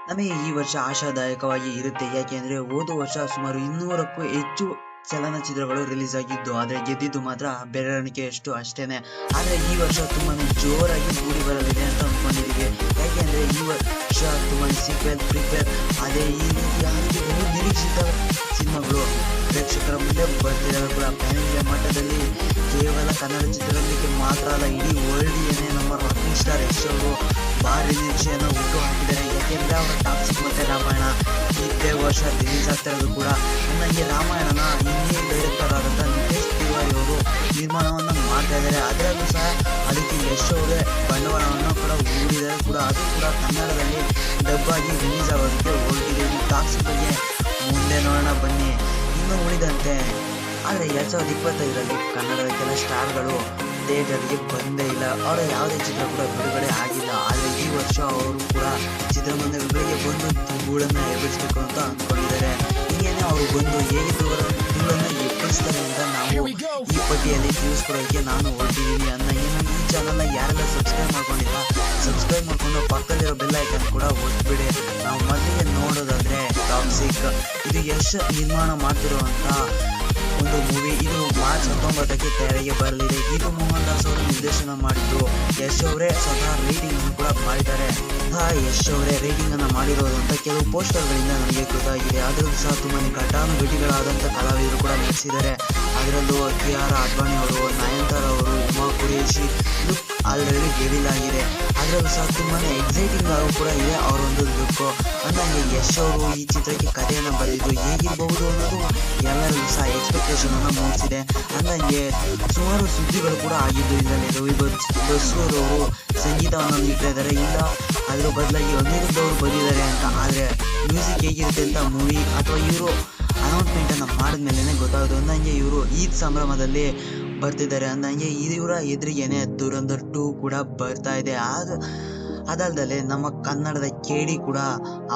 ನಮಗೆ ಈ ವರ್ಷ ಆಶಾದಾಯಕವಾಗಿ ಇರುತ್ತೆ. ಯಾಕೆಂದ್ರೆ ಹೋದ ವರ್ಷ ಸುಮಾರು 200ಕ್ಕೂ ಹೆಚ್ಚು ಚಲನಚಿತ್ರಗಳು ರಿಲೀಸ್ ಆಗಿದ್ದು, ಆದ್ರೆ ಗೆದ್ದಿದ್ದು ಮಾತ್ರ ಬೆರಳಿಕೆಯಷ್ಟು ಅಷ್ಟೇನೆ. ಆದ್ರೆ ಈ ವರ್ಷ ತುಂಬಾನೇ ಜೋರಾಗಿ ಮೂಡಿ ಬರಲಿದೆ ಅಂತ ಅನ್ಕೊಂಡಿದೀವಿ. ಯಾಕೆಂದ್ರೆ ಈ ವರ್ಷ ತುಂಬಾನೇ ಸೀಕ್ವೆಲ್, ಪ್ರಿಕ್ವೆಲ್, ಅದೇ ಈ ರೀತಿಯಾಗಿ ನಿರೀಕ್ಷಿತ ಸಿನಿಮಾಗಳು ಪ್ರೇಕ್ಷಕರ ಮುಂದೆ ಬರ್ತಿದ್ದಾವೆ ಕೂಡ. ಪ್ಯಾನ್ ಇಂಡಿಯಾ ಮಟ್ಟದಲ್ಲಿ ಕೇವಲ ಕನ್ನಡ ಚಿತ್ರರಂಗಕ್ಕೆ ಮಾತ್ರ ಅಲ್ಲ, ಇಡೀ ವರ್ಲ್ಡ್ಗೆ ನಮ್ಮ ರಾಕಿಂಗ್ ಸ್ಟಾರ್ ಯಶ್ ಅವರು ಭಾರಿ ನಿರೀಕ್ಷೆಯನ್ನು ಹುಟ್ಟು ಹಾಕಿದ್ದಾರೆ. ಯಾಕೆಂದ್ರೆ ಅವರ ಟಾಕ್ಸಿಕ್ ಮತ್ತೆ ರಾಮಾಯಣ ಇದೇ ವರ್ಷ ರಿಲೀಸ್ ಆಗ್ತಾ ಇರೋದು ಕೂಡ. ನನಗೆ ರಾಮಾಯಣನ ಹಿಂದಿ ಡೈರೆಕ್ಟರ್ ಆದಂಥ ನಿತೇಶ್ ತಿವಾರಿ ಅವರು ನಿರ್ಮಾಣವನ್ನು ಮಾಡ್ತಾ ಇದ್ದಾರೆ. ಅದರಲ್ಲೂ ಸಹ ಅದಕ್ಕೆ ಯಶ್ ಅವರೇ ಬಂಡವಾಳವನ್ನು ಕೂಡ ಹೂಡಿದ್ದಾರೆ ಕೂಡ. ಅದು ಕೂಡ ಕನ್ನಡದಲ್ಲಿ ಡಬ್ ಆಗಿ ರಿಲೀಸ್ ಆಗೋದಕ್ಕೆ ಹೊರಟಿದೆ. ಈ ಟಾಕ್ಸಿಕ್ ಬಗ್ಗೆ ಮುಂದೆ ನೋಡೋಣ ಬನ್ನಿ. ಇನ್ನು ಉಳಿದಂತೆ ಆದರೆ 2025ರಲ್ಲಿ ಕನ್ನಡದ ಕೆಲ ಸ್ಟಾರ್ಗಳು ಥಿಯೇಟರ್ಗೆ ಬಂದೇ ಇಲ್ಲ. ಅವರ ಯಾವುದೇ ಚಿತ್ರ ಕೂಡ ಬಿಡುಗಡೆ ಆಗಿಲ್ಲ. ಆದರೆ ಈ ವರ್ಷ ಅವರು ಕೂಡ ಚಿತ್ರಮಂದಿರಗಳಿಗೆ ಬಂದು ಧೂಳನ್ನು ಎಬ್ಬಿಸಬೇಕು ಅಂತ ಅಂದ್ಕೊಂಡಿದ್ದಾರೆ. ಹೀಗೇನೆ ಅವರು ಬಂದು ಹೇಗೆ ಧೂಳನ್ನು ಎಬ್ಬಿಸ್ತಾರೆ ಅಂತ ನಾವು ಈ ಪಟ್ಟಿಯಲ್ಲಿ ತಿಳಿಸ್ಕೊಡೋಕ್ಕೆ ನಾನು ಹೊರಟಿದ್ದೀನಿ. ಅನ್ನಂಗೆ ನಮ್ಮ ಈ ಚಾನಲ್ನ ಯಾರೆಲ್ಲ ಸಬ್ಸ್ಕ್ರೈಬ್ ಮಾಡ್ಕೊಂಡಿಲ್ಲ, ಸಬ್ಸ್ಕ್ರೈಬ್ ಮಾಡ್ಕೊಂಡು ಪಕ್ಕದಲ್ಲಿರೋ ಬೆಲ್ ಐಕನ್ ಕೂಡ ಒತ್ತಿಬಿಡಿ. ನಾವು ಮೊದಲಿಗೆ ನೋಡೋದಾದ್ರೆ ಟಾಕ್ಸಿಕ್, ಇದು ಯಶ್ ನಿರ್ಮಾಣ ಮಾಡ್ತಿರುವಂಥ ಒಂದು ಮೂವಿ. ಇದು ಮಾರ್ಚ್ 19ಕ್ಕೆ ತೆರೆಗೆ ಬರಲಿದೆ. ಇದು ಮೋಹನ್ ದಾಸ್ ಅವರು ನಿರ್ದೇಶನ ಮಾಡಿದ್ದು. ಯಶ್ ಅವರೇ ಸ್ವತಃ ರೈಟಿಂಗ್ ಅನ್ನು ಕೂಡ ಮಾಡಿದ್ದಾರೆ. ಯಶ್ ಅವರೇ ರೈಟಿಂಗ್ ಅನ್ನು ಮಾಡಿರೋದು ಅಂತ ಕೆಲವು ಪೋಸ್ಟರ್ಗಳಿಂದ ನಮಗೆ ಗೊತ್ತಾಗಿದೆ. ಅದರಲ್ಲೂ ಸಹ ತುಂಬಾನೇ ಘಟಾನುಘಟಿಗಳಾದಂಥ ಕಲಾವಿದರು ಕೂಡ ನಟಿಸಿದ್ದಾರೆ. ಅದರಲ್ಲೂ KR ಅಡ್ವಾಣಿ ಅವರು, ನಯನತಾರ ಅವರು, Uma Qureshi look already reveal ಆಗಿದೆ. ಅದರಲ್ಲೂ ಸಹ ತುಂಬಾನೇ ಎಕ್ಸೈಟಿಂಗ್ ಆಗೂ ಕೂಡ ಇದೆ ಅವರ ಒಂದು ಲುಕ್ಕು. ಅಂದಂಗೆ ಯಶ್ ಅವರು ಈ ಚಿತ್ರಕ್ಕೆ ಕಥೆಯನ್ನು ಬರೆದಿದ್ದು ಹೇಗಿರಬಹುದು ಅನ್ನೋದು ಎಲ್ಲರಿಗೂ ಸಹ ಎಕ್ಸ್ಪೆಕ್ಟೇಷನ್ ಅನ್ನು ಮೂಡಿಸಿದೆ. ಅಂದಂಗೆ ಸುಮಾರು ಸುದ್ದಿಗಳು ಕೂಡ ಆಗಿದ್ದು. ಇದರಲ್ಲಿ ರವಿ ಬಸ್ರೂರ್ ಅವರು ಸಂಗೀತವನ್ನು ನೀಡ್ತಾ ಇದ್ದಾರೆ, ಇಲ್ಲ ಅದರ ಬದಲಾಗಿ ಅನಿರುದ್ಧ್ ಅವರು ಬಂದಿದ್ದಾರೆ ಅಂತ. ಆದರೆ ಮ್ಯೂಸಿಕ್ ಹೇಗಿರುತ್ತೆ ಅಂತ ಮೂವಿ ಅಥವಾ ಇವರು ಅನೌನ್ಸ್ಮೆಂಟ್ ಅನ್ನು ಮಾಡಿದ್ಮೇಲೆ ಗೊತ್ತಾಗೋದು. ಅಂದಂಗೆ ಇವರು ಈದ್ ಸಂಭ್ರಮದಲ್ಲಿ ಬರ್ತಿದ್ದಾರೆ. ಅಂದಂಗೆ ಇವರ ಎದುರಿಗೇನೆ ದುರಂಧರ್ 2 ಕೂಡ ಬರ್ತಾ ಇದೆ. ಅದಲ್ಲದೆ ನಮ್ಮ ಕನ್ನಡದ KD ಕೂಡ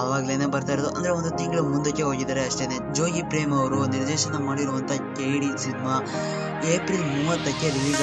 ಆವಾಗ್ಲೇನೆ ಬರ್ತಾ ಇರೋದು, ಅಂದ್ರೆ ಒಂದು ತಿಂಗಳು ಮುಂದಕ್ಕೆ ಹೋಗಿದ್ದಾರೆ ಅಷ್ಟೇನೆ. ಜೋಗಿ ಪ್ರೇಮ್ ಅವರು ನಿರ್ದೇಶನ ಮಾಡಿರುವಂತ KD ಸಿನಿಮಾ ಏಪ್ರಿಲ್ 30ಕ್ಕೆ ರಿಲೀಸ್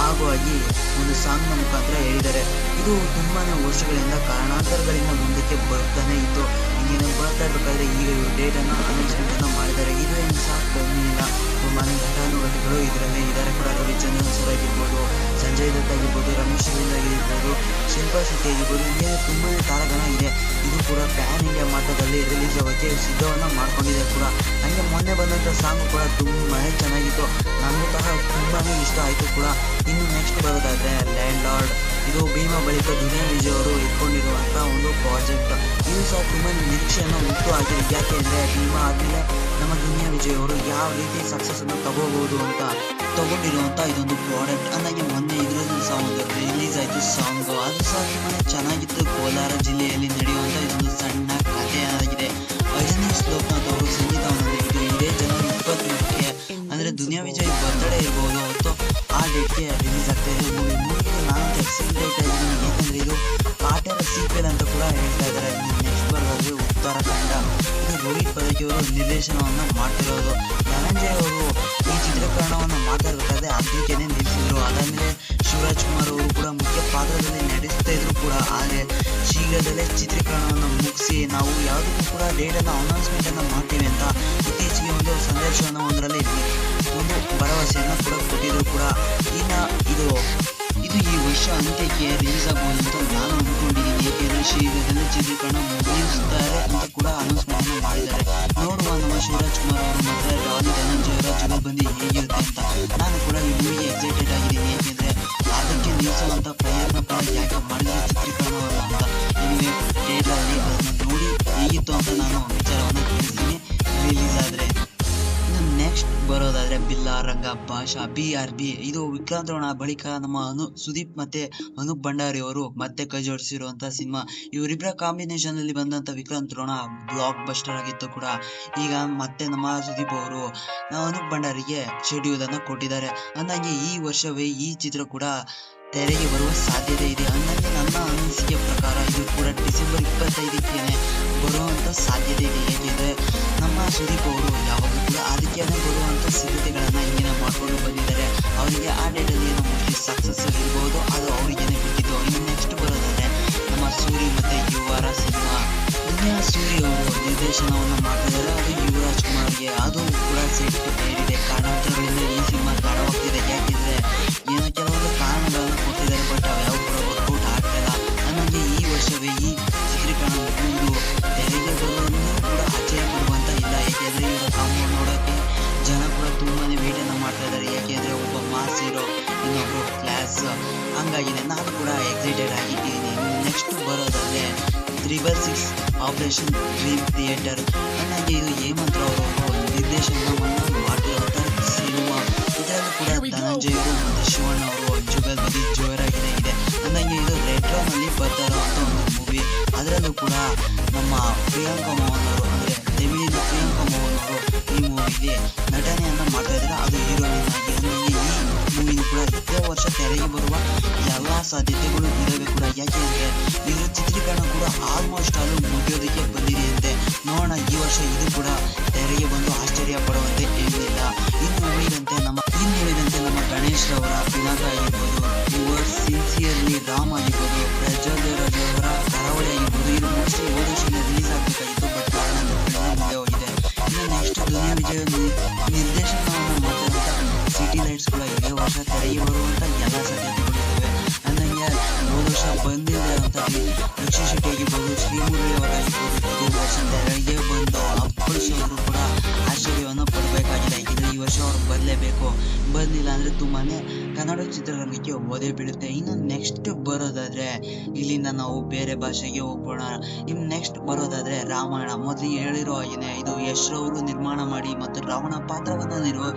ಆಗುವಾಗಿ ಒಂದು ಸಾಂಗ್ನ ಮುಖಾಂತರ ಹೇಳಿದ್ದಾರೆ. ಇದು ತುಂಬಾನೇ ವರ್ಷಗಳಿಂದ ಕಾರಣಾಂತರಗಳಿಂದ ಮುಂದಕ್ಕೆ ಬರ್ತಾನೆ ಇತ್ತು. ಹಿಂಗೇನೆ ಬರ್ತಾ ಇರ್ಬೇಕಾದ್ರೆ ಈಗ ಇವರು ಡೇಟ್ ಅನ್ನು ಅನೌನ್ಸ್ಮೆಂಟ್ ಅನ್ನು ಮಾಡಿದ್ದಾರೆ. ಇದು ಏನು ಸಹ ಕಮ್ಮಿ ಇಲ್ಲ, ತುಂಬಾನೇ ಘಟಾನುಘಟಿಗಳು ಇದರಲ್ಲಿ ಇದ್ದಾರೆ ಕೂಡ. ರವಿಚಂದ್ರನ್ ಸರ್ ಆಗಿರ್ಬೋದು, ಸಂಜಯ್ ದತ್ ಆಗಿರ್ಬೋದು, ರಮೇಶ್ ಆಗಿರ್ಬೋದು, ಶಿಲ್ಪಾ ಶೆಟ್ಟಿ ಆಗಿರ್ಬೋದು, ಹಿಂಗೆ ತುಂಬಾನೇ ತಾರಾಗಣ ಇದೆ. ಇದು ಕೂಡ ಪ್ಯಾನ್ ಇಂಡಿಯಾ ಮಟ್ಟದಲ್ಲಿ ರಿಲೀಸ್ ಆಗೋಕ್ಕೆ ಸಿದ್ಧವನ್ನ ಮಾಡ್ಕೊಂಡಿದೆ ಕೂಡ. ಹಂಗೆ ಮೊನ್ನೆ ಬಂದಂಥ ಸಾಂಗ್ ಕೂಡ ತುಂಬಾನೇ ಚೆನ್ನಾಗಿತ್ತು, ನನಗೂ ಸಹ ತುಂಬಾನೇ ಇಷ್ಟ ಆಯಿತು ಕೂಡ. ಇನ್ನು ನೆಕ್ಸ್ಟ್ ಬರೋದಾದ್ರೆ ಲ್ಯಾಂಡ್ ಲಾರ್ಡ್, ಇದು ಭೀಮಾ ಬಳಿಕ ದುನಿಯಾ ವಿಜಯ್ ಅವರು ಇಟ್ಕೊಂಡಿರುವಂಥ ಒಂದು ಪ್ರಾಜೆಕ್ಟ್. ಇದು ಸಹ ತುಂಬಾ ನಿರೀಕ್ಷೆಯನ್ನು ಹುಟ್ಟು ಹಾಕಿದೆ. ಯಾಕೆ ಅಂದರೆ ಭೀಮಾ ಆದಮೇಲೆ ನಮ್ಮ ದುನಿಯಾ ವಿಜಯ್ ಅವರು ಯಾವ ರೀತಿ ಸಕ್ಸಸ್ ಅನ್ನು ತಗೋಬಹುದು ಅಂತ ತಗೊಂಡಿರುವಂಥ ಇದೊಂದು ಪ್ರಾಡಕ್ಟ್. ಅಂದಾಗೆ ಮೊನ್ನೆ ಇದರಲ್ಲಿ ಸಹ ಒಂದು ರಿಲೀಸ್ ಆಯಿತು ಸಾಂಗ್, ಅದು ಸಹ ತುಂಬಾ ಚೆನ್ನಾಗಿತ್ತು. ಕೋಲಾರ ಜಿಲ್ಲೆಯಲ್ಲಿ ನಡೆಯುವಂಥ ಇದೊಂದು ಸಣ್ಣ ಕಥೆಯಾಗಿದೆ. ಅಜನೀಶ್ ಲೋಕನಾಥ್ ಅವರು ಸಂಗೀತವನ್ನು ನೀಡಿದ್ದು. ಇದೇ ಜನವರಿ 23ಕ್ಕೆ ಅಂದರೆ ದುನಿಯಾ ವಿಜಯ್ ಬರ್ತ್ಡೇ ಇರ್ಬೋದು ಅವತ್ತು, ಆ ಡೇಟ್ಗೆ ರಿಲೀಸ್ ಆಗ್ತಾ ಇದೆ ಮೂವಿಗೆ. ನಾನು ಎಕ್ಸೈಟೆಡ್ ಆಗಿದ್ದೀನಿ. ಯಾಕಂದರೆ ಇದು ಕಾಟೇರ ಸೀಕ್ವೆಲ್ ಅಂತ ಕೂಡ ಹೇಳ್ತಾ ಇದ್ದಾರೆ. ನೆಕ್ಸ್ಟ್ ಬರೋದಾದ್ರೆ ಉತ್ತರಾಖಂಡ, ಇದು ರೋಹಿತ್ ಪದಕಿ ಅವರು ನಿರ್ದೇಶನವನ್ನು ಮಾಡ್ತಿರೋದು. ಧನಂಜಯ್ ಅವರು ಈ ಚಿತ್ರೀಕರಣವನ್ನು ಮಾಡ್ತಾ ಇರಬೇಕಾದ್ರೆ ಅರ್ಧಕ್ಕೇನೆ ನಿಲ್ಲಿಸಿದ್ರು. ಅದಾದಮೇಲೆ ಶಿವರಾಜ್ ಕುಮಾರ್ ಅವರು ಕೂಡ ಮುಖ್ಯ ಪಾತ್ರದಲ್ಲಿ ನಡೆಸ್ತಾ ಇದ್ರು ಕೂಡ. ಆದರೆ ಶೀಘ್ರದಲ್ಲೇ ಚಿತ್ರೀಕರಣವನ್ನು ಮುಗಿಸಿ ನಾವು ಯಾವುದಕ್ಕೂ ಕೂಡ ಡೇಟನ್ನು ಅನೌನ್ಸ್ಮೆಂಟನ್ನು ಮಾಡ್ತೀವಿ ಅಂತ ಇತ್ತೀಚೆಗೆ ಒಂದು ಸಂದೇಶವನ್ನು ಒಂದರಲ್ಲಿ ಒಂದು ಭರವಸೆಯನ್ನು ಕೂಡ ಕೊಟ್ಟಿದ್ರು ಕೂಡ. ಇನ್ನು ಇದು ಈ ವರ್ಷ ಅಂತ್ಯಕ್ಕೆ ರಿಲೀಸ್ ಆಗ್ಬೋದು ಅಂತ ನಾನು ಅಂದ್ಕೊಂಡಿದ್ದೀನಿ. ಏಕೆಂದರೆ ಶೀಘ್ರದಲ್ಲೇ ಚಿತ್ರೀಕರಣ ಮುಗಿಸ್ತಾರೆ ಅಂತ ಕೂಡ ಅನೌನ್ಸ್ಮೆಂಟ್ ಮಾಡಿದ್ದಾರೆ. ನೋಡುವ ನಮ್ಮ ಶಿವರಾಜ್ ಕುಮಾರ್ ಅವರು ಮತ್ತು ಧನಂಜಯ ಅವರ ಜುಗಲ್ಬಂದಿ ಹೇಗಿರುತ್ತೆ ಅಂತ. ನಾನು ಕೂಡ ಈ ಮೂವಿಗೆ ಎಕ್ಸೈಟೆಡ್ ಆಗಿದ್ದೀನಿ. ಏಕೆಂದರೆ ಅದಕ್ಕೆ ನಿಲ್ಲಿಸುವಂಥ ಪ್ರಯತ್ನ ಕೂಡ ಯಾಕೆ ಮಾಡಿದ್ರೆ ಚಿತ್ರೀಕರಣವನ್ನು ಅಂತ. ನಿಮಗೆ ಥಿಯೇಟರಲ್ಲಿ ಅದನ್ನು ನೋಡಿ ಹೇಗಿತ್ತು ಅಂತ ನಾನು ವಿಚಾರವನ್ನು ತಿಳಿಸ್ತೀನಿ ರಿಲೀಸ್ ಆದರೆ. ನೆಕ್ಸ್ಟ್ ಬರೋದಾದ್ರೆ ಬಿಲ್ಲಾರಂಗ ಭಾಷಾ BRB, ಇದು ವಿಕ್ರಾಂತ್ ರೋಣ ಬಳಿಕ ನಮ್ಮ ಸುದೀಪ್ ಮತ್ತೆ ಅನೂಪ್ ಭಂಡಾರಿ ಅವರು ಮತ್ತೆ ಕೈ ಜೋಡಿಸಿರುವಂತಹ ಸಿನಿಮಾ. ಇವರಿಬ್ಬರ ಕಾಂಬಿನೇಷನ್ ಅಲ್ಲಿ ಬಂದಂತ ವಿಕ್ರಾಂತ್ ರೋಣ ಬ್ಲಾಕ್ ಬಸ್ಟರ್ ಆಗಿತ್ತು ಕೂಡ. ಈಗ ಮತ್ತೆ ನಮ್ಮ ಸುದೀಪ್ ಅವರು ಅನೂಪ್ ಭಂಡಾರಿಗೆ ಶೆಡ್ಯೂಲ್ ಅನ್ನು ಕೊಟ್ಟಿದ್ದಾರೆ. ಅಂದಾಗೆ ಈ ವರ್ಷವೇ ಈ ಚಿತ್ರ ಕೂಡ ತೆರೆಗೆ ಬರುವ ಸಾಧ್ಯತೆ ಇದೆ. ಅಂದಾಗೆ ನನ್ನ ಅನಿಸಿಕೆ ಪ್ರಕಾರ ಇದು ಕೂಡ ಡಿಸೆಂಬರ್ 25ಕ್ಕೆ ಬರುವಂಥ ಸಾಧ್ಯತೆ ಇದೆ. ಏಕೆಂದರೆ ನಮ್ಮ ಸುದೀಪ್ ಅವರು ಯಾವಾಗಲೂ ಕೂಡ ಅದಕ್ಕೆ ಬರುವಂಥ ಸಿದ್ಧತೆಗಳನ್ನು ಹಿಂಗೆ ಮಾಡಿಕೊಂಡು ಬಂದಿದ್ದಾರೆ. ಅವರಿಗೆ ಆ ಡೇಟಲ್ಲಿ ಏನೋ ಮೋಸ್ಟ್ಲಿ ಸಕ್ಸಸ್ ಇರ್ಬೋದು, ಅದು ಅವರಿಗೇನೆ ಬಿಟ್ಟಿದ್ದು. ಇನ್ನು ನೆಕ್ಸ್ಟ್ ಬರೋದಾದರೆ ನಮ್ಮ ಸೂರಿ ಮತ್ತು ಯುವರ ಸಿನಿಮಾ. ಇದು ನಿರ್ದೇಶನವನ್ನು ಮಾಡ್ತಿದ್ದಾರೆ, ಅದು ಯುವರಾಜ್ ಕುಮಾರ್ಗೆ. ಅದು ಕೂಡ ಸೆಟ್ ಏರಿದೆ. ಕಾರಣಾಂತರಗಳಿಂದ ಈ ಸಿನಿಮಾ ತಡವಾಗ್ತಿದೆ. ಯಾಕೆಂದ್ರೆ ಏನೋ ಕೆಲವೊಂದು ಕಾರಣಗಳನ್ನು ಕೊಟ್ಟಿದ್ದಾರೆ, ಬಟ್ ಅವು ಕೂಡ ವರ್ಕೌಟ್ ಆಗ್ತಿಲ್ಲ. ನನಗೆ ಈ ವರ್ಷವೇ ಈ ಚಿತ್ರೀಕರಣ ಮುಗಿದು ತೆರೆಗೆ ಬರೋದನ್ನು ಕೂಡ ಆಶ್ಚರ್ಯ ಪಡುವಂತ ಇಲ್ಲ. ಯಾಕೆಂದ್ರೆ ಇವರ ಕಾಂಬೋ ನೋಡೋಕ್ಕೆ ಜನ ಕೂಡ ತುಂಬಾನೇ ವೇಟನ್ನು ಮಾಡ್ತಾ ಇದ್ದಾರೆ. ಯಾಕೆಂದ್ರೆ ಒಬ್ಬ ಮಾಸ್ ಹೀರೋ, ಇನ್ನೊಬ್ರು ಕ್ಲಾಸ್, ಹಂಗಾಗಿದೆ. ನಾನು ಕೂಡ ಎಕ್ಸೈಟೆಡ್ ಆಗಿದ್ದೀನಿ. ನೆಕ್ಸ್ಟ್ ಬರೋದಾದ್ರೆ 666 ಆಪರೇಷನ್ ಡ್ರೀಮ್ ಥಿಯೇಟರ್. ನನಗೆ ಇದು ಹೇಮಂತ್ ಅವರು ನಿರ್ದೇಶನವನ್ನು ಮಾಡಿರುವಂತ ಸಿನಿಮಾ. ಇದರಲ್ಲೂ ಕೂಡ ಧನಂಜಯ್ ಮತ್ತು ಶಿವಣ್ಣ ಅವರು ಜುಗಲ್ಬಂದಿ ಜೋರಾಗಿದೆ ಇದೆ. ನನಗೆ ಇದು ರೆಟ್ರೋನಲ್ಲಿ ಬರ್ತಾ ಇರುವಂತ ಒಂದು ಮೂವಿ. ಅದರಲ್ಲೂ ಕೂಡ ನಮ್ಮ ಪ್ರಿಯಾಂಕಾ ಮೋಹನ್ ಅವರು, ಅಂದ್ರೆ ತಮಿಳಿನ ಪ್ರಿಯಾಂಕಾ ಮೋಹನ್ ಅವರು ಈ ಮೂವಿಗೆ ನಟನೆಯನ್ನ ಮಾಡ್ತಾ ಇದ್ದಾರೆ, ಅದು ಹೀರೋಯಿನ್ ಆಗಿ. ನನಗೆ ಈ ಮೂವಿನ ಕೂಡ ಇದೇ ವರ್ಷ ತೆರೆಗೆ ಬರುವ ಎಲ್ಲಾ ಸಾಧ್ಯತೆಗಳು ಇರಬೇಕು ಕೂಡ. ಯಾಕೆಂದ್ರೆ ಇದರ ಚಿತ್ರೀಕರಣ ಕೂಡ ಆಲ್ಮೋಸ್ಟ್ ಆಲ್ ಮುಗಿಯೋದಕ್ಕೆ ಬಂದಿದೆಯಂತೆ. ನೋಡೋಣ, ಈ ವರ್ಷ ಇದು ಕೂಡ ತೆರೆಗೆ ಬಂದು ಆಶ್ಚರ್ಯ ಪಡುವಂತೆ ಏನಿಲ್ಲ. ಇನ್ನು ಉಳಿದಂತೆ ನಮ್ಮ ಗಣೇಶ್ ರವರ ಪಿನಾಕ ಆಗಿರ್ಬೋದು, ಯುವರ್ ಸಿನ್ಸಿಯರ್ಲಿ ರಾಮ್ ಆಗಿರ್ಬೋದು, ಪ್ರಜ್ವಲ್ ಅವರ ಕರಾವಳಿ ಆಗಿರ್ಬೋದು, ಇದು ಮೋಸ್ಟ್ಲಿ ಹೋದ ವರ್ಷದಿಂದ ರಿಲೀಸ್ ಆಗಬೇಕಾಗಿತ್ತು, ಬಟ್ ಕಾರಣಾಂತರಗಳಿಂದ ಮುಂದೆ ಹೋಗಿದೆ. ಇನ್ನು ನೆಕ್ಸ್ಟ್ ದುನಿಯಾ ವಿಜಯ್ ನಿರ್ದೇಶನವನ್ನು ಮಾಡಿದಂತ ಸಿಟಿ ಲೈಟ್ಸ್ ಕೂಡ ಇದೇ ವರ್ಷ ತೆರೆಗೆ ಬರುವಂತ ಎಲ್ಲ ಸಾಧ್ಯತೆಗಳು ಇದ್ದಾವೆ. ನನಗೆ ಹೋದ ವರ್ಷ ಬಂದಿರುವಂತ ಲಕ್ಷ್ಮೀ ಶೆಟ್ಟಿ ಆಗಿರ್ಬೋದು, ಶ್ರೀಮುರಳಿ ಅವರಾಗಿರ್ಬೋದು, ಇದೇ ವರ್ಷ ತೆರೆಗೆ ಬಂದು ಅಪ್ಪಳಿಸೋರು ಕೂಡ ಆಶ್ಚರ್ಯವನ್ನು ಪಡಬೇಕಾಗಿದೆ. ಯಾಕೆಂದ್ರೆ ಈ ವರ್ಷ ಅವ್ರು ಬರಲೇಬೇಕು. ಬಂದಿಲ್ಲ ಅಂದ್ರೆ ತುಂಬಾನೇ ಕನ್ನಡ ಚಿತ್ರರಂಗಕ್ಕೆ ಓದೇ ಬೀಳುತ್ತೆ. ಇನ್ನು ನೆಕ್ಸ್ಟ್ ಬರೋದಾದ್ರೆ ಇಲ್ಲಿಂದ ನಾವು ಬೇರೆ ಭಾಷೆಗೆ ಹೋಗೋಣ. ಇನ್ನು ನೆಕ್ಸ್ಟ್ ಬರೋದಾದ್ರೆ ರಾಮಾಯಣ. ಮೊದಲು ಹೇಳಿರೋ ಹಾಗೇನೆ ಇದು ಯಶ್ ರವರು ನಿರ್ಮಾಣ ಮಾಡಿ ಮತ್ತು ರಾವಣ ಪಾತ್ರವನ್ನ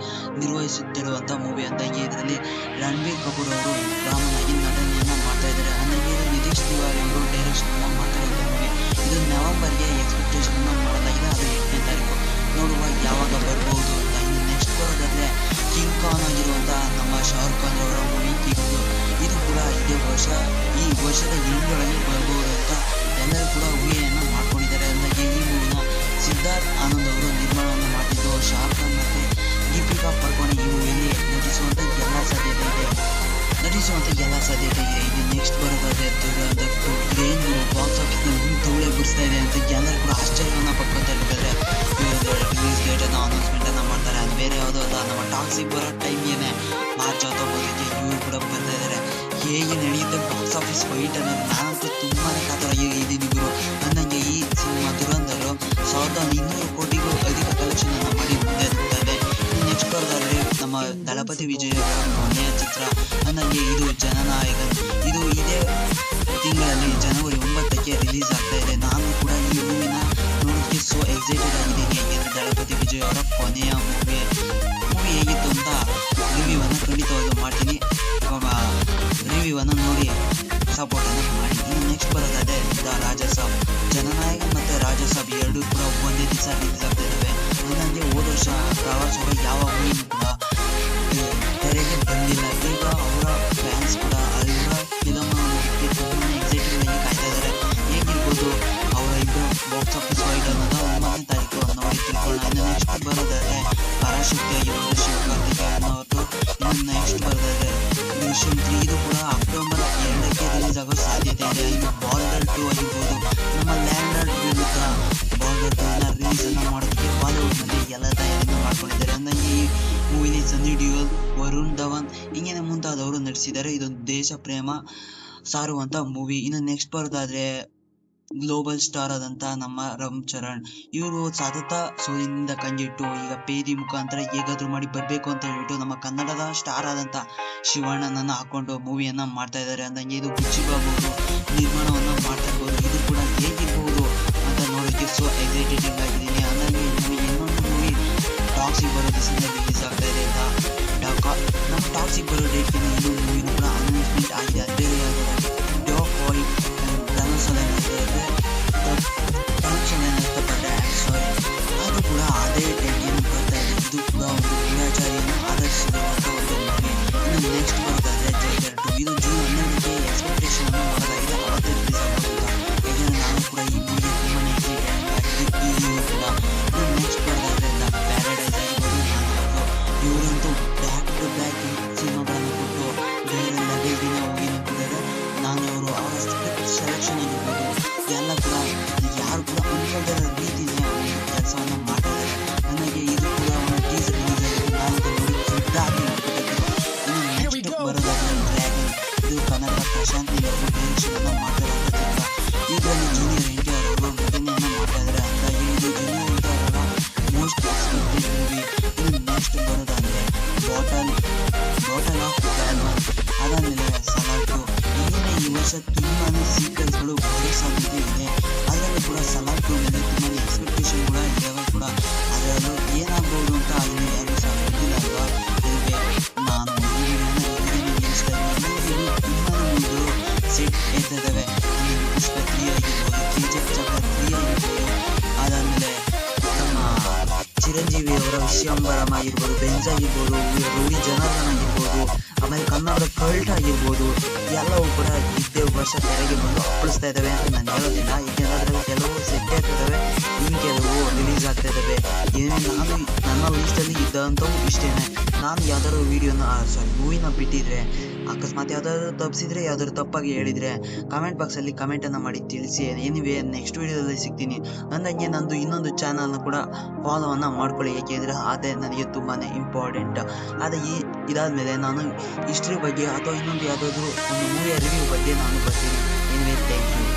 ನಿರ್ವಹಿಸುತ್ತಿರುವಂತ ಮೂವಿ ಅಂತಾಗಿ. ಇದರಲ್ಲಿ ರಣಬೀರ್ ಕಪೂರ್ ಅವರು ರಾಮನಾಗಿ ನಟನೆಯನ್ನ ಮಾಡ್ತಾ ಇದ್ದಾರೆ. ಹಾಗಾಗಿ ನಿತೀಶ್ ತಿವಾರಿ ಅವರು ಡೈರೆಕ್ಷನ್ ಅನ್ನ ಮಾಡ್ತಾ ಇದ್ದಾರೆ ಮೂವಿ. ಇದು ನವೆಂಬರ್ಗೆ ಎಕ್ಸ್ಪೆಕ್ಟೇಷನ್ ಮಾಡಲಾಗಿದೆ. ಅದು 8ನೇ ತಾರೀಕು. ನೋಡುವ ಯಾವಾಗ ಬರ್ಬಹುದು ಅಂತ. ಇನ್ನು ನೆಕ್ಸ್ಟ್ ಬರೋದಾದ್ರೆ ಕಿಂಗ್ ಖಾನ್ ಆಗಿರುವಂತ ನಮ್ಮ ಶಾರುಖ್ ಖಾನ್ ಅವರ ಮೂವಿ ಕಿಂಗ್. ಇದು ಕೂಡ ಈ ವರ್ಷದ ಎಂಡೊಳಗೆ ಬರ್ಬಹುದು ಅಂತ ಎಲ್ಲರೂ ಕೂಡ ಊಹೆಯನ್ನ ಮಾಡ್ಕೊಂಡಿದ್ದಾರೆ. ಹಾಗಾಗಿ ಈ ಮೂವಿನ ಸಿದ್ಧಾರ್ಥ್ ಆನಂದ್ ಅವರು ನಿರ್ಮಾಣವನ್ನು ಮಾಡಿದ್ದು, ಶಾರುಖ್ ಖಾನ್ ಮತ್ತೆ ದೀಪಿಕಾ ಪಡುಕೋಣೆ ಈ ಮೂವಿಯಲ್ಲಿ ನಟಿಸುವಂತ ಎಲ್ಲ ಸಾಧ್ಯತೆ ಇದೆ. ಇದು ನೆಕ್ಸ್ಟ್ ಬರೋದಾದ್ರೆ ದುರಂಧರ್ 2 ಏನು ಬಾಕ್ಸ್ ಆಫೀಸ್ ನಲ್ಲಿ ಧೂಳೆ ಬಿಡಿಸ್ತಾ ಇದೆ ಅಂತ ಎಲ್ಲರೂ ಕೂಡ ಆಶ್ಚರ್ಯವನ್ನ ಪಡ್ಕೊತಾ ಇರ್ತಾರೆ. ರಿಲೀಸ್ ಡೇಟ್ ಅನ್ನ ಅನೌನ್ಸ್ಮೆಂಟ್ ಅನ್ನ ಮಾಡ್ತಾರೆ. ಅದು ಬೇರೆ ಯಾವುದೋ ಅಲ್ಲ, ನಮ್ಮ ಟಾಕ್ಸಿಕ್ ಬರೋ ಟೈಮ್ ಏನೇ ಮಾರ್ಚ್ 19ಕ್ಕೆ ಇವರು ಕೂಡ ಬರ್ತಾ ಇದ್ದಾರೆ. ಹೇಗೆ ನಡೆಯುತ್ತೆ ಬಾಕ್ಸ್ ಆಫೀಸ್ ಫೈಟ್ ಅನ್ನೋದು ನಾನಂತೂ ತುಂಬಾನೇ ಕಾತರಾಗಿ ಇದ್ದೀನಿ ಗುರು. ನನಗೆ ಈ ಸಿನಿಮಾ ದುರಂಧರ್ 1200 ಕೋಟಿಗೂ ಅಧಿಕ ಕಲೆಕ್ಷನ್ ಅನ್ನ ಮಾಡಿ ಮುಂದೆ ಇರುತ್ತದೆ. ನೆಕ್ಸ್ಟ್ ಬರೋದಾದ್ರೆ ನಮ್ಮ ದಳಪತಿ ವಿಜಯ್ ಅವರ ಕೊನೆಯ ಚಿತ್ರ. ನನಗೆ ಇದು ಜನನಾಯಕನ್. ಇದು ಇದೇ ತಿಂಗಳಲ್ಲಿ ಜನವರಿ 9ಕ್ಕೆ ರಿಲೀಸ್ ಆಗ್ತಾ ಇದೆ. ನಾನು ಕೂಡ ಈ ಮೂವಿನ ನೋಡೋದಕ್ಕೆ ಸೋ ಎಕ್ಸೈಟೆಡ್ ಆಗಿದ್ದೀನಿ. ಯಾಕೆಂದ್ರೆ ದಳಪತಿ ವಿಜಯ್ ಅವರ ಕೊನೆಯ ಮೂವಿ ಹೇಗಿತ್ತು ಅಂತ ರಿವ್ಯೂ ಅನ್ನು ಖಂಡಿತವಾಗ್ಲೂ ಮಾಡ್ತೀನಿ. ರಿವ್ಯೂ ಅನ್ನು ನೋಡಿ ಸಪೋರ್ಟ್ ಅನ್ನು ಮಾಡಿ. ಇನ್ನು ನೆಕ್ಸ್ಟ್ ಬರೋದಾದ್ರೆ ರಾಜಸಾಬ್. ಜನನಾಯಕ ಮತ್ತೆ ರಾಜಸಾಬ್ ಎರಡೂ ಕೂಡ ಒಂದೇ ದಿವಸ ರಿಲೀಸ್ ಆಗ್ತಾ ಇದ್ದಾವೆ. ನನಗೆ ಹೋದ ವರ್ಷ ಪ್ರವಾಸ ಯಾವ ಮೂವಿನೂ ಕೂಡ ತೆರೆಗೆ ಬಂದಿಲ್ಲ. ಈಗ ಅವರ ಫ್ಯಾನ್ಸ್ ಕೂಡ ಅವರ ಫಿಲಮ್ ನೋಡೋದಕ್ಕೆ ತುಂಬಾ ಎಕ್ಸೈಟೆಡ್ ಆಗಿ ಕಾಯ್ತಾ ಇದ್ದಾರೆ. ಹೇಗಿರ್ಬೋದು ಅವರ ಇಬ್ಬರು ಬಾಕ್ಸ್ ಆಫೀಸ್ ಫೈಟ್ ಅನ್ನೋದು 9ನೇ ತಾರೀಕು ನೋಡಿ ತಿಳ್ಕೊಳ್ಳೋಣ. ಇನ್ನು ನೆಕ್ಸ್ಟ್ ಬರೋದಾದ್ರೆ ಪರಾಶಕ್ತಿ ಆಗಿರೋದು ಶಿವಕಾರ್ತಿಕೇಯನ್ ಅವ್ರದ್ದು. ಇನ್ನು ನೆಕ್ಸ್ಟ್ ಬರೋದಾದ್ರೆ ದೃಶ್ಯಂ 3. ಇದು ಕೂಡ ಅಕ್ಟೋಬರ್ 2ಕ್ಕೆ ರಿಲೀಸ್ ಆಗೋ ಸಾಧ್ಯತೆ ಇದೆ. ಇನ್ನು ಬಾರ್ಡರ್ 2 ಆಗಿರ್ಬೋದು, ನಮ್ಮ ಲ್ಯಾಂಡರ್ ವಿರುದ್ಧ ಬಾರ್ಡರ್ 2ನ ರಿಲೀಸ್ ಅನ್ನ ಮಾಡೋದಕ್ಕೆ ಬಾಲಿವುಡ್ ನಲ್ಲಿ ಎಲ್ಲ ತಯಾರಿಯನ್ನು ಮಾಡ್ಕೊಂಡಿದ್ದಾರೆ. ಅಂದಂಗೆ ಈ ಮೂವಿಲಿ ಸನ್ನಿ ಡಿಯೋಲ್, ವರುಣ್ ಧವನ್ ಹಿಂಗೇನೆ ಮುಂತಾದವರು ನಟಿಸಿದ್ದಾರೆ. ಇದೊಂದು ದೇಶ ಪ್ರೇಮ ಸಾರುವಂತ ಮೂವಿ. ಇನ್ನು ನೆಕ್ಸ್ಟ್ ಬರೋದಾದ್ರೆ ಗ್ಲೋಬಲ್ ಸ್ಟಾರ್ ಆದಂತ ನಮ್ಮ ರಾಮ್ ಚರಣ್. ಇವರು ಸತತ ಸೋಲಿನಿಂದ ಕಂಗೆಟ್ಟು ಈಗ ಪೇದಿ ಮುಖಾಂತರ ಹೇಗಾದ್ರೂ ಮಾಡಿ ಬರ್ಬೇಕು ಅಂತ ಹೇಳ್ಬಿಟ್ಟು ನಮ್ಮ ಕನ್ನಡದ ಸ್ಟಾರ್ ಆದಂತ ಶಿವಣ್ಣನನ್ನ ಹಾಕೊಂಡು ಮೂವಿಯನ್ನ ಮಾಡ್ತಾ ಇದ್ದಾರೆ. ಅಂದಂಗೆ ಇದು ಬುಚ್ಚಿ ಬಾಬು ಅವರು ನಿರ್ಮಾಣವನ್ನ ಮಾಡ್ತಾ ಇರ್ಬೋದು. ಇದು ಕೂಡ ಹೇಗಿರ್ಬಹುದು ಅಂತ ನೋಡೋಕೆ ಸೋ ಎಕ್ಸೈಟೆಡ್ ಆಗಿದ್ದೀನಿ. ಅಂದಂಗೆ ಇನ್ನೊಂದು ಮೂವಿ ಟಾಕ್ಸಿಕ್ ಬರೋ ದಿವಸದಿಂದ ರಿಲೀಸ್ ಆಗ್ತಾ ಇದೆ ಅಂತ ನಮ್ಮ ಟಾಕ್ಸಿಕ್ ಬರೋ ಡೇಟ್ಗೆ ಇದು ಮೂವಿನೂ ಕೂಡ ಅನೌನ್ಸ್ಮೆಂಟ್ ಆಗಿದೆ. ಅದೇ ಡಾಕ್ ವೈಟ್ ಅದು ಕೂಡ ಅದೇ ಡೇಟ್ಗೆ ಬರ್ತಾ ಇದೆ. ಇದು ಕೂಡ ಒಂದು ಗೂಢಾಚಾರಿಯನ್ನು ಆಧರಿಸಿರುವಂತ ಒಂದು ಮೂವಿ. ಇನ್ನು ನೆಕ್ಸ್ಟ್ ಬರೋದಾದ್ರೆ ಟೈಗರ್ 2. ಇದು ಜೂನ್ 12ಕ್ಕೆ ಎಕ್ಸ್ಪೆಕ್ಟೇಷನ್ ಅನ್ನು ಮಾಡಲಾಗಿದೆ. ಅವತ್ತೇ ರಿಲೀಸ್ ಆಗೋದಿಲ್ಲ. ಯಾಕೆಂದ್ರೆ ನಾನು ಕೂಡ ಈ ಮೂವಿಗೆ ತುಂಬಾನೇ ಎಕ್ಸೈಟೆಡ್ ಆಗಿದೆ. ಈ ಮೂವಿ ಕೂಡ ನೆಕ್ಸ್ಟ್ ಬರೋದಾದ್ರೆ ದ ಪ್ಯಾರಡೈಸ್ ಆಗಿರ್ಬೋದು. ಇವರಂತೂ ಬ್ಯಾಕ್ ಟು ಬ್ಯಾಕ್ ಸಿನಿಮಾಗಳನ್ನು ಕೊಟ್ಟು ಬೇರೆ ಲೆವೆಲ್ಗಿನ ಹೋಗಿ ನಿಂತಿದ್ದಾರೆ. ನಾನು ಅವರ ಸ್ಕ್ರಿಪ್ಟ್ ಸೆಲೆಕ್ಷನ್ ಆಗಿರ್ಬೋದು ಎಲ್ಲ ಕೂಡ ಯಾರು ಕೂಡ ಅನ್ಕೊಂಡಿರೋ ರೀತಿನೇ ಇದ್ರ ಮೇಲೆ ತುಂಬಾ ಎಕ್ಸ್ಪೆಕ್ಟೇಷನ್ ಕೂಡ ಇದಾವೆ ಕೂಡ. ಆದರೆ ಅದು ಏನಾಗ್ಬೋದು ಅಂತ ಅದನ್ನು ಯಾರು ಸಹ ಗೊತ್ತಿಲ್ಲ ಅಲ್ವಾ. ನಿಮಗೆ ನಾನು ಈ ವಿಡಿಯೋನ ನಿಲ್ಲಿಸ್ತಾ ಇದ್ದೀನಿ. ತುಂಬಾ ಮೂವಿಗಳು ಸೆಟ್ ಇದ್ದಾವೆ. ಪುಷ್ಪ 3 ಆಗಿರ್ಬೋದು, KGF ಚಾಪ್ಟರ್ 3 ಆಗಿರ್ಬೋದು, ಅದಾದಮೇಲೆ ನಮ್ಮ ಚಿರಂಜೀವಿ ಅವರ ವಿಶ್ವಂಬರಂ ಆಗಿರ್ಬೋದು, ಬೆಂಜ್ ಆಗಿರ್ಬೋದು, ರೌಡಿ ಜನಾರ್ದನ್ ಆಗಿರ್ಬೋದು, ಆಮೇಲೆ ಕನ್ನಡದ ಕಲ್ಟ್ ಆಗಿರ್ಬೋದು, ಎಲ್ಲವೂ ಕೂಡ ಇದೇ ವರ್ಷ ತೆರೆಗೆ ಬಂದು ಅಪ್ಪಳಿಸ್ತಾ ಇದ್ದಾವೆ ಅಂತ ನಾನು ಹೇಳೋದಿಲ್ಲ. ಏಕೆಂದರೆ ಅದರಲ್ಲಿ ಕೆಲವು ಸೆಟ್ ಆಗ್ತಿದ್ದಾವೆ, ಇನ್ನು ಕೆಲವು ರಿಲೀಸ್ ಆಗ್ತಾ ಇದ್ದಾವೆ. ನಾನು ನನ್ನ ಲಿಸ್ಟಲ್ಲಿ ಇದ್ದಂಥವು ಇಷ್ಟೇನೆ. ನಾನು ಯಾವ್ದಾದ್ರು ಮೂವಿನ ಬಿಟ್ಟಿದ್ರೆ, ಅಕಸ್ಮಾತ್ ಯಾವ್ದಾದ್ರು ತಪ್ಪಿಸಿದ್ರೆ, ಯಾವ್ದಾದ್ರು ತಪ್ಪಾಗಿ ಹೇಳಿದ್ರೆ ಕಮೆಂಟ್ ಬಾಕ್ಸಲ್ಲಿ ಕಮೆಂಟನ್ನು ಮಾಡಿ ತಿಳಿಸಿ. ಏನಿವೆ ನೆಕ್ಸ್ಟ್ ವಿಡಿಯೋದಲ್ಲಿ ಸಿಗ್ತೀನಿ. ಅಂದಂಗೆ ನಂದು ಇನ್ನೊಂದು ಚಾನಲ್ನ ಕೂಡ ಫಾಲೋವನ್ನು ಮಾಡ್ಕೊಳ್ಳಿ, ಏಕೆಂದರೆ ಅದೇ ನನಗೆ ತುಂಬಾ ಇಂಪಾರ್ಟೆಂಟ್. ಆದರೆ ಇದಾದಮೇಲೆ ನಾನು ಹಿಸ್ಟ್ರಿ ಬಗ್ಗೆ ಅಥವಾ ಇನ್ನೊಂದು ಯಾವುದಾದ್ರೂ ಒಂದು ಮೂವಿಯ ರಿವ್ಯೂ ಬಗ್ಗೆ ನಾನು ಬರ್ತೀನಿ. ಏನಿವೆ ಥ್ಯಾಂಕ್ ಯು.